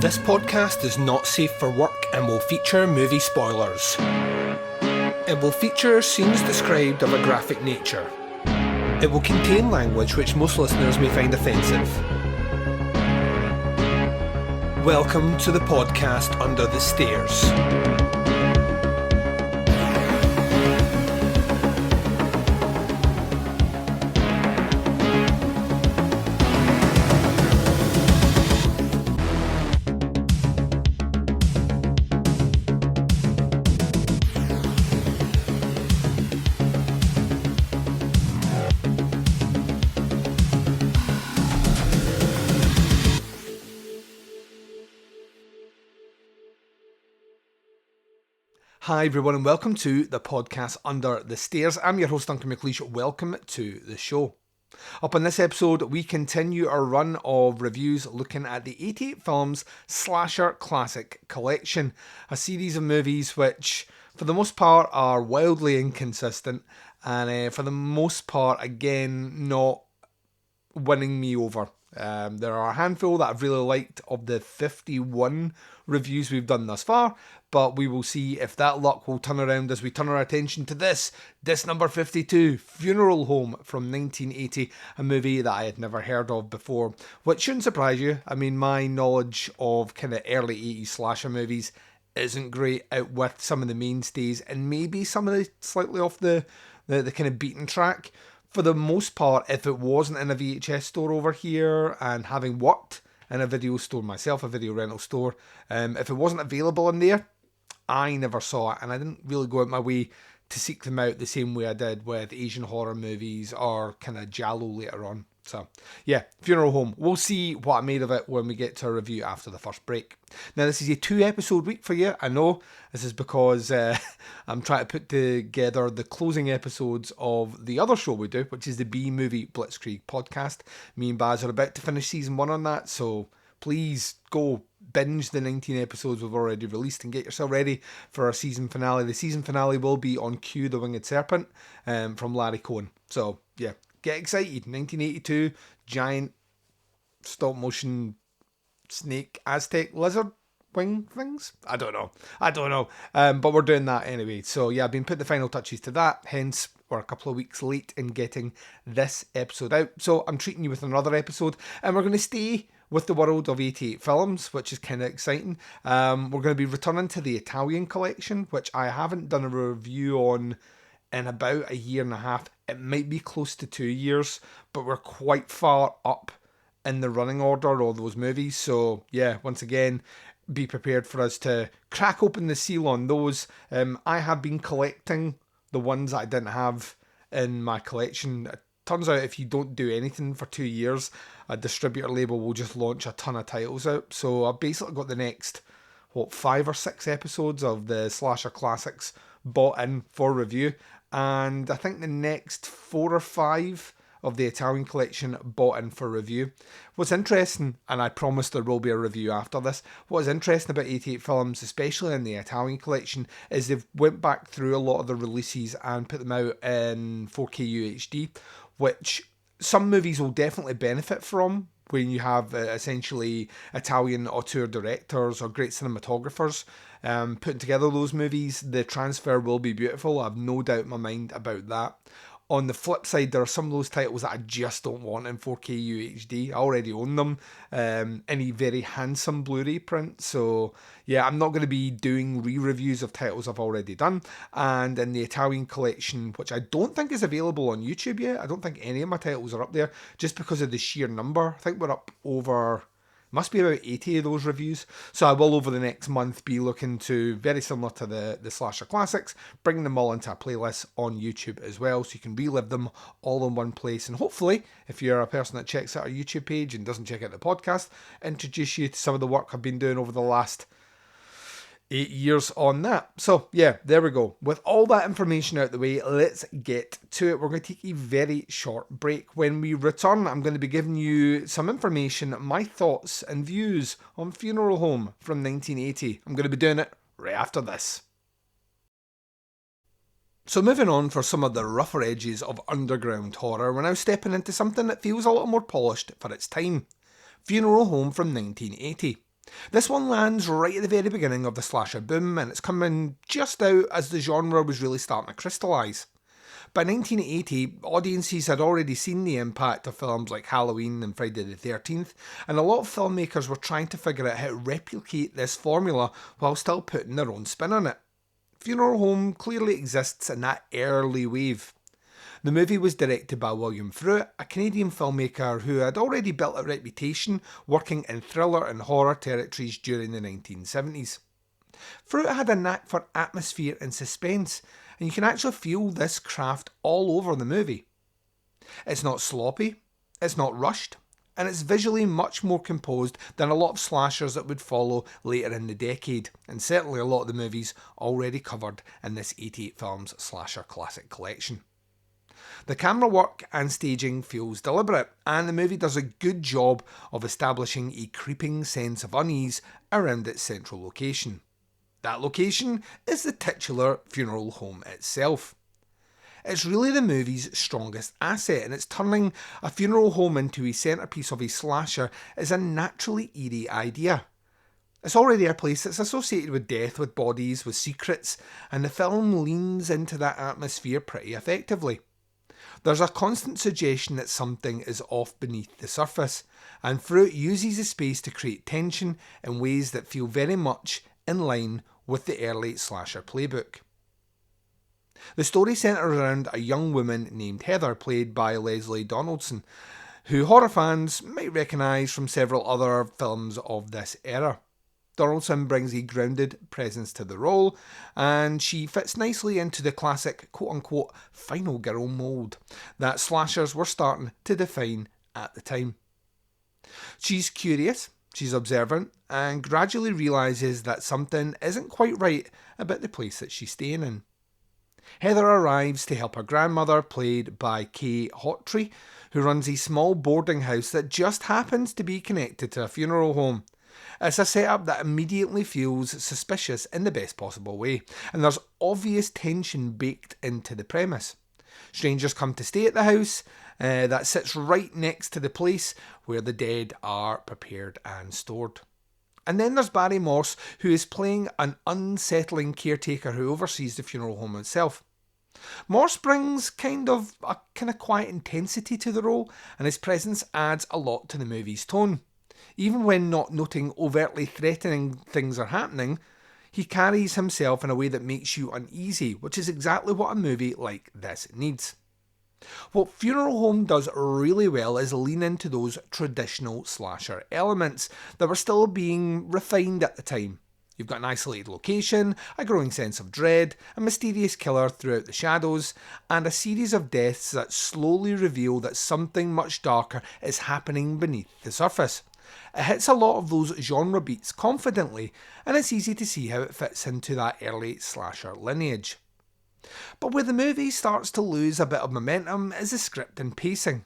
This podcast is not safe for work and will feature movie spoilers. It will feature scenes described of a graphic nature. It will contain language which most listeners may find offensive. Welcome to the podcast Under the Stairs. Hi everyone and welcome to the podcast Under the Stairs. I'm your host Duncan. Welcome to the show. Up on this episode we continue our run of reviews looking at the 88 Films Slasher Classic Collection. A series of movies which for the most part are wildly inconsistent and for the most part again not winning me over. There are a handful that I've really liked of the 51 reviews we've done thus far, but we will see if that luck will turn around as we turn our attention to this number 52, Funeral Home from 1980, a movie that I had never heard of before, which shouldn't surprise you. I mean, my knowledge of kind of early 80s slasher movies isn't great, out with some of the mainstays and maybe some of the slightly off the kind of beaten track. For the most part, if it wasn't in a VHS store over here, and having worked in a video store myself, a video rental store, if it wasn't available in there, I never saw it, and I didn't really go out my way to seek them out the same way I did with Asian horror movies or kind of Giallo later on. So, yeah, Funeral Home. We'll see what I made of it when we get to a review after the first break. Now, this is a 2-episode week for you. I know this is because I'm trying to put together the closing episodes of the other show we do, which is the B-Movie Blitzkrieg podcast. Me and Baz are about to finish season 1 on that, so please go binge the 19 episodes we've already released and get yourself ready for our season finale. The season finale will be on Q the Winged Serpent from Larry Cohen. So, yeah. Get excited. 1982, giant stop motion snake Aztec lizard wing things. I don't know. But we're doing that anyway. So yeah, I've been putting the final touches to that. Hence, we're a couple of weeks late in getting this episode out. So I'm treating you with another episode. And we're going to stay with the world of 88 films, which is kind of exciting. We're going to be returning to the Italian collection, which I haven't done a review on in about a year and a half. It might be close to 2 years, but we're quite far up in the running order of those movies. So yeah, once again, be prepared for us to crack open the seal on those. I have been collecting the ones that I didn't have in my collection. It turns out if you don't do anything for 2 years, a distributor label will just launch a ton of titles out. So I've basically got the next, 5 or 6 episodes of the Slasher Classics bought in for review. And I think the next 4 or 5 of the Italian collection bought in for review. What's interesting, and I promise there will be a review after this, what is interesting about 88 Films, especially in the Italian collection, is they've went back through a lot of the releases and put them out in 4K UHD, which some movies will definitely benefit from when you have essentially Italian auteur directors or great cinematographers putting together those movies. The transfer will be beautiful. I have no doubt in my mind about that. On the flip side, there are some of those titles that I just don't want in 4K UHD. I already own them in a very handsome Blu-ray print. So yeah, I'm not going to be doing re-reviews of titles I've already done. And in the Italian collection, which I don't think is available on YouTube yet, I don't think any of my titles are up there just because of the sheer number. I think we're up over, must be about 80 of those reviews. So I will over the next month be looking to, very similar to the Slasher Classics, bring them all into a playlist on YouTube as well, so you can relive them all in one place. And hopefully, if you're a person that checks out our YouTube page and doesn't check out the podcast, introduce you to some of the work I've been doing over the last 8 years on that. So yeah, there we go. With all that information out the way, let's get to it. We're going to take a very short break. When we return, I'm going to be giving you some information, my thoughts and views on Funeral Home from 1980. I'm going to be doing it right after this. So moving on for some of the rougher edges of underground horror, we're now stepping into something that feels a little more polished for its time. Funeral Home from 1980. This one lands right at the very beginning of the slasher boom, and it's coming just out as the genre was really starting to crystallise. By 1980, audiences had already seen the impact of films like Halloween and Friday the 13th, and a lot of filmmakers were trying to figure out how to replicate this formula while still putting their own spin on it. Funeral Home clearly exists in that early wave. The movie was directed by William Fruit, a Canadian filmmaker who had already built a reputation working in thriller and horror territories during the 1970s. Fruit had a knack for atmosphere and suspense, and you can actually feel this craft all over the movie. It's not sloppy, it's not rushed, and it's visually much more composed than a lot of slashers that would follow later in the decade, and certainly a lot of the movies already covered in this 88 Films Slasher Classic Collection. The camera work and staging feels deliberate, and the movie does a good job of establishing a creeping sense of unease around its central location. That location is the titular funeral home itself. It's really the movie's strongest asset, and it's turning a funeral home into a centrepiece of a slasher is a naturally eerie idea. It's already a place that's associated with death, with bodies, with secrets, and the film leans into that atmosphere pretty effectively. There's a constant suggestion that something is off beneath the surface, and Fruit uses the space to create tension in ways that feel very much in line with the early slasher playbook. The story centres around a young woman named Heather, played by Leslie Donaldson, who horror fans might recognise from several other films of this era. Donaldson brings a grounded presence to the role, and she fits nicely into the classic quote-unquote final girl mould that slashers were starting to define at the time. She's curious, she's observant, and gradually realises that something isn't quite right about the place that she's staying in. Heather arrives to help her grandmother, played by Kay Hawtrey, who runs a small boarding house that just happens to be connected to a funeral home. It's a setup that immediately feels suspicious in the best possible way, and there's obvious tension baked into the premise. Strangers come to stay at the house that sits right next to the place where the dead are prepared and stored. And then there's Barry Morse, who is playing an unsettling caretaker who oversees the funeral home itself. Morse brings kind of a quiet intensity to the role, and his presence adds a lot to the movie's tone. Even when not noting overtly threatening things are happening, he carries himself in a way that makes you uneasy, which is exactly what a movie like this needs. What Funeral Home does really well is lean into those traditional slasher elements that were still being refined at the time. You've got an isolated location, a growing sense of dread, a mysterious killer throughout the shadows, and a series of deaths that slowly reveal that something much darker is happening beneath the surface. It hits a lot of those genre beats confidently, and it's easy to see how it fits into that early slasher lineage. But where the movie starts to lose a bit of momentum is the script and pacing.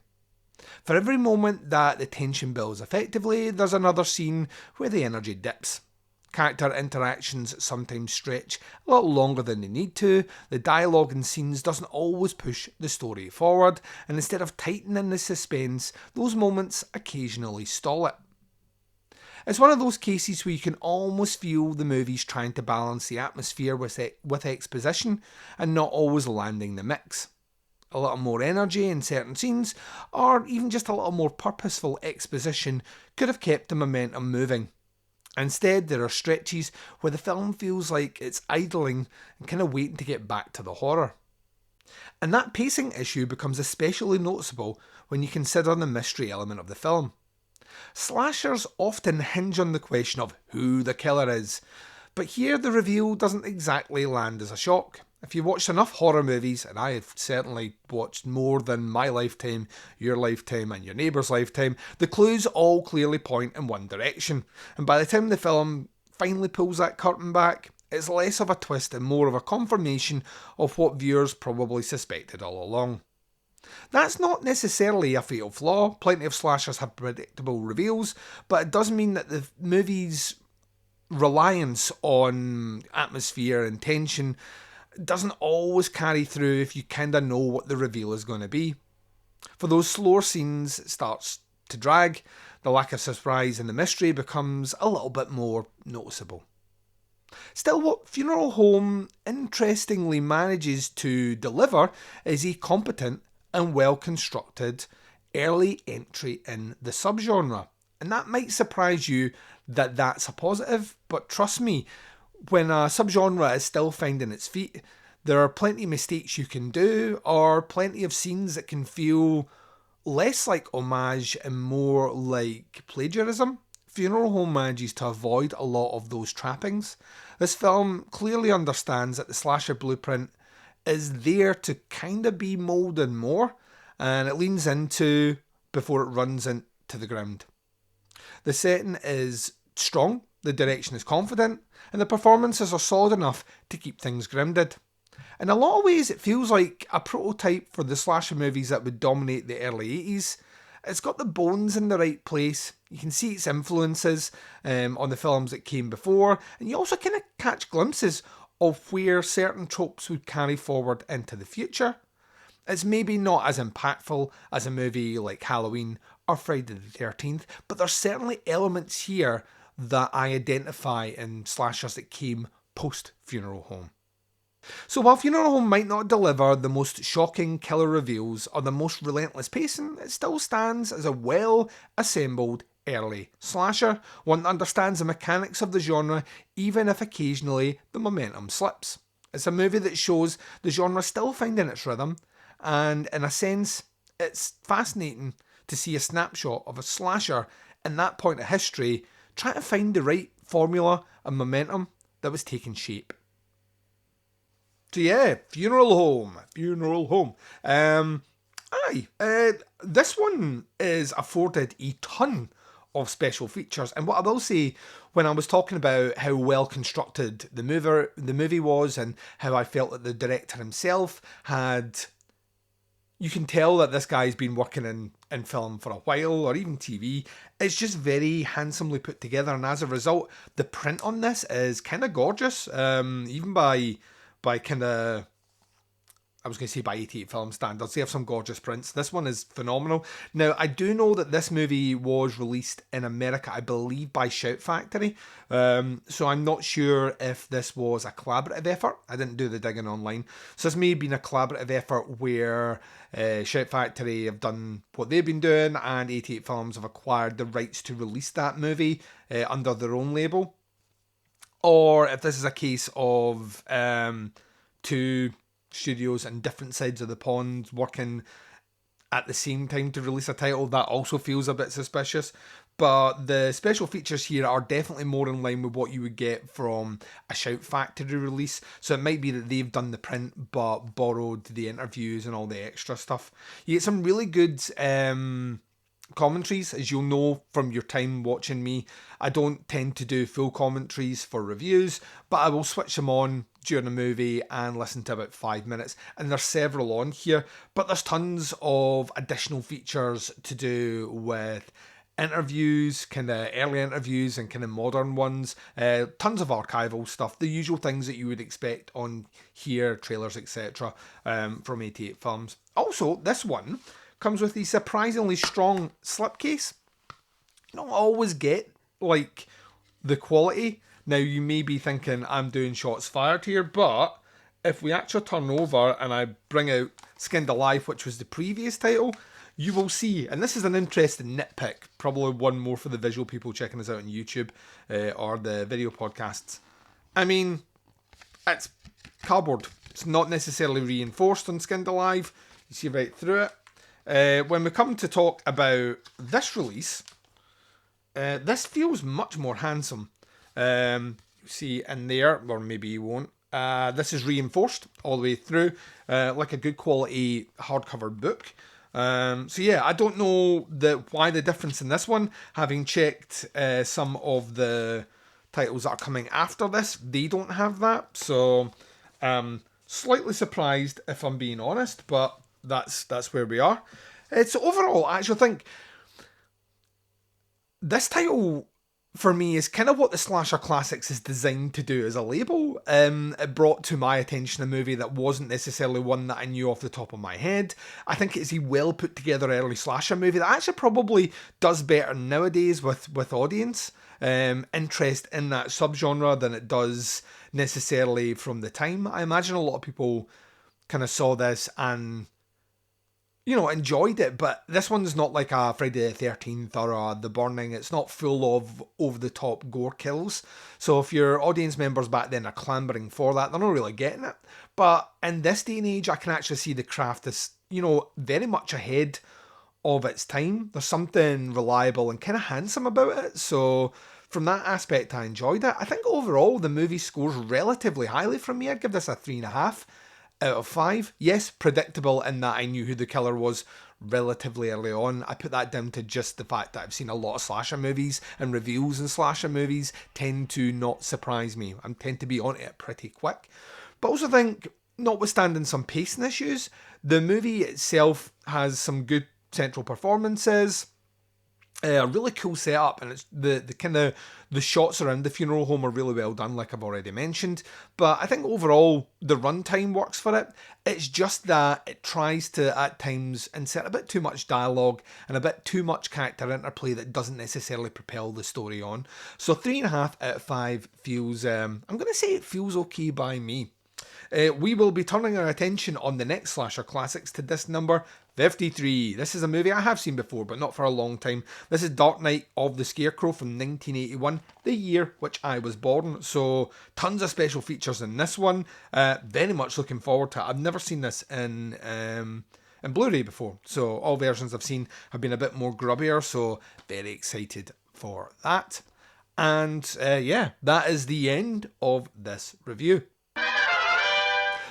For every moment that the tension builds effectively, there's another scene where the energy dips. Character interactions sometimes stretch a little longer than they need to, the dialogue in scenes doesn't always push the story forward, and instead of tightening the suspense, those moments occasionally stall it. It's one of those cases where you can almost feel the movie's trying to balance the atmosphere with exposition and not always landing the mix. A little more energy in certain scenes, or even just a little more purposeful exposition, could have kept the momentum moving. Instead, there are stretches where the film feels like it's idling and kind of waiting to get back to the horror. And that pacing issue becomes especially noticeable when you consider the mystery element of the film. Slashers often hinge on the question of who the killer is, but here the reveal doesn't exactly land as a shock. If you've watched enough horror movies, and I have certainly watched more than my lifetime, your lifetime and your neighbour's lifetime, the clues all clearly point in one direction, and by the time the film finally pulls that curtain back, it's less of a twist and more of a confirmation of what viewers probably suspected all along. That's not necessarily a fatal flaw. Plenty of slashers have predictable reveals, but it does mean that the movie's reliance on atmosphere and tension doesn't always carry through if you kind of know what the reveal is going to be. For those slower scenes, it starts to drag. the lack of surprise and the mystery becomes a little bit more noticeable. Still, what Funeral Home interestingly manages to deliver is a competent and well constructed early entry in the subgenre. And that might surprise you that that's a positive, but trust me, when a subgenre is still finding its feet, there are plenty of mistakes you can do, or plenty of scenes that can feel less like homage and more like plagiarism. Funeral Home manages to avoid a lot of those trappings. This film clearly understands that the slasher blueprint is there to kind of be moulded more, and it leans into before it runs into the ground. The setting is strong, the direction is confident, and the performances are solid enough to keep things grounded. In a lot of ways, it feels like a prototype for the slasher movies that would dominate the early 80s. It's got the bones in the right place. You can see its influences on the films that came before, and you also kind of catch glimpses of where certain tropes would carry forward into the future. It's maybe not as impactful as a movie like Halloween or Friday the 13th, but there's certainly elements here that I identify in slashers that came post Funeral Home. So while Funeral Home might not deliver the most shocking killer reveals or the most relentless pacing, it still stands as a well-assembled early slasher, one that understands the mechanics of the genre even if occasionally the momentum slips. It's a movie that shows the genre still finding its rhythm, and in a sense, it's fascinating to see a snapshot of a slasher in that point of history trying to find the right formula and momentum that was taking shape. So yeah, Funeral Home. This one is afforded a ton of special features, and what I will say, when I was talking about how well constructed the movie was, and how I felt that the director himself had, you can tell that this guy's been working in film for a while, or even TV. It's just very handsomely put together, and as a result, the print on this is kind of gorgeous, even by kind of, I was going to say by 88 film standards. They have some gorgeous prints. This one is phenomenal. Now, I do know that this movie was released in America, I believe, by Shout Factory. So I'm not sure if this was a collaborative effort. I didn't do the digging online. So this may have been a collaborative effort where Shout Factory have done what they've been doing, and 88 Films have acquired the rights to release that movie under their own label. Or if this is a case of two studios on different sides of the pond working at the same time to release a title, that also feels a bit suspicious. But the special features here are definitely more in line with what you would get from a Shout Factory release. So it might be that they've done the print but borrowed the interviews and all the extra stuff. You get some really good commentaries, as you'll know from your time watching me. I don't tend to do full commentaries for reviews, but I will switch them on during a movie and listen to about 5 minutes, and there's several on here, but there's tons of additional features to do with interviews, kind of early interviews and kind of modern ones, tons of archival stuff, the usual things that you would expect on here, trailers, etc. From 88 Films. Also, this one comes with a surprisingly strong slipcase. You don't always get like the quality. Now you may be thinking I'm doing shots fired here, but if we actually turn over and I bring out Skinned Alive, which was the previous title, you will see, and this is an interesting nitpick, probably one more for the visual people checking us out on YouTube or the video podcasts. I mean, it's cardboard. It's not necessarily reinforced on Skinned Alive. You see right through it. When we come to talk about this release, this feels much more handsome. You see in there, or maybe you won't. This is reinforced all the way through, like a good quality hardcover book. So yeah, I don't know why the difference in this one. Having checked some of the titles that are coming after this, they don't have that. So slightly surprised, if I'm being honest, but that's where we are. So overall, I actually think this title for me, is kind of what the Slasher Classics is designed to do as a label. It brought to my attention a movie that wasn't necessarily one that I knew off the top of my head. I think it's a well put together early slasher movie that actually probably does better nowadays with audience interest in that subgenre than it does necessarily from the time. I imagine a lot of people kind of saw this and enjoyed it, but this one's not like a Friday the 13th or The Burning. It's not full of over-the-top gore kills. So if your audience members back then are clambering for that, they're not really getting it. But in this day and age, I can actually see the craft is, very much ahead of its time. There's something reliable and kind of handsome about it. So from that aspect, I enjoyed it. I think overall, the movie scores relatively highly from me. I'd give this a 3.5 out of 5. Yes, predictable in that I knew who the killer was relatively early on. I put that down to just the fact that I've seen a lot of slasher movies, and reveals in slasher movies tend to not surprise me. I tend to be on it pretty quick. But I also think, notwithstanding some pacing issues, the movie itself has some good central performances. A really cool setup, and it's the kind of the shots around the funeral home are really well done, like I've already mentioned. But I think overall the runtime works for it. It's just that it tries to at times insert a bit too much dialogue and a bit too much character interplay that doesn't necessarily propel the story on. So 3.5 out of 5 feels I'm going to say it feels okay by me. We will be turning our attention on the next Slasher Classics to disc number 53. This is a movie I have seen before, but not for a long time. This is Dark Night of the Scarecrow from 1981, the year which I was born. So tons of special features in this one. Very much looking forward to it. I've never seen this in Blu-ray before, so all versions I've seen have been a bit more grubbier, so very excited for that. And that is the end of this review.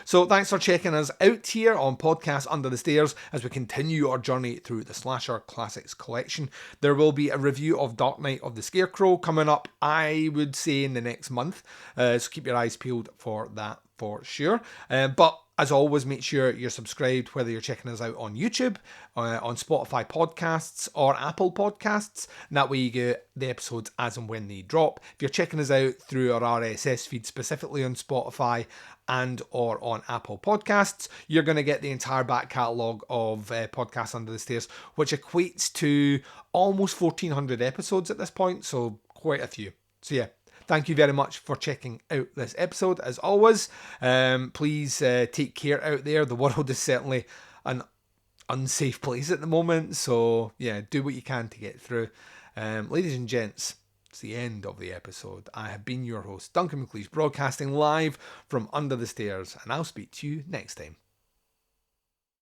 So thanks for checking us out here on Podcast Under the Stairs as we continue our journey through the Slasher Classics collection. There will be a review of Dark Night of the Scarecrow coming up, I would say, in the next month. So keep your eyes peeled for that for sure. But as always, make sure you're subscribed, whether you're checking us out on YouTube, on Spotify Podcasts, or Apple Podcasts. And that way you get the episodes as and when they drop. If you're checking us out through our RSS feed, specifically on Spotify and or on Apple Podcasts, you're going to get the entire back catalogue of Podcasts Under the Stairs, which equates to almost 1,400 episodes at this point, so quite a few. So yeah, thank you very much for checking out this episode. As always, please take care out there. The world is certainly an unsafe place at the moment, so yeah, do what you can to get through. Ladies and gents, it's the end of the episode. I have been your host, Duncan McLeish, broadcasting live from Under the Stairs, and I'll speak to you next time.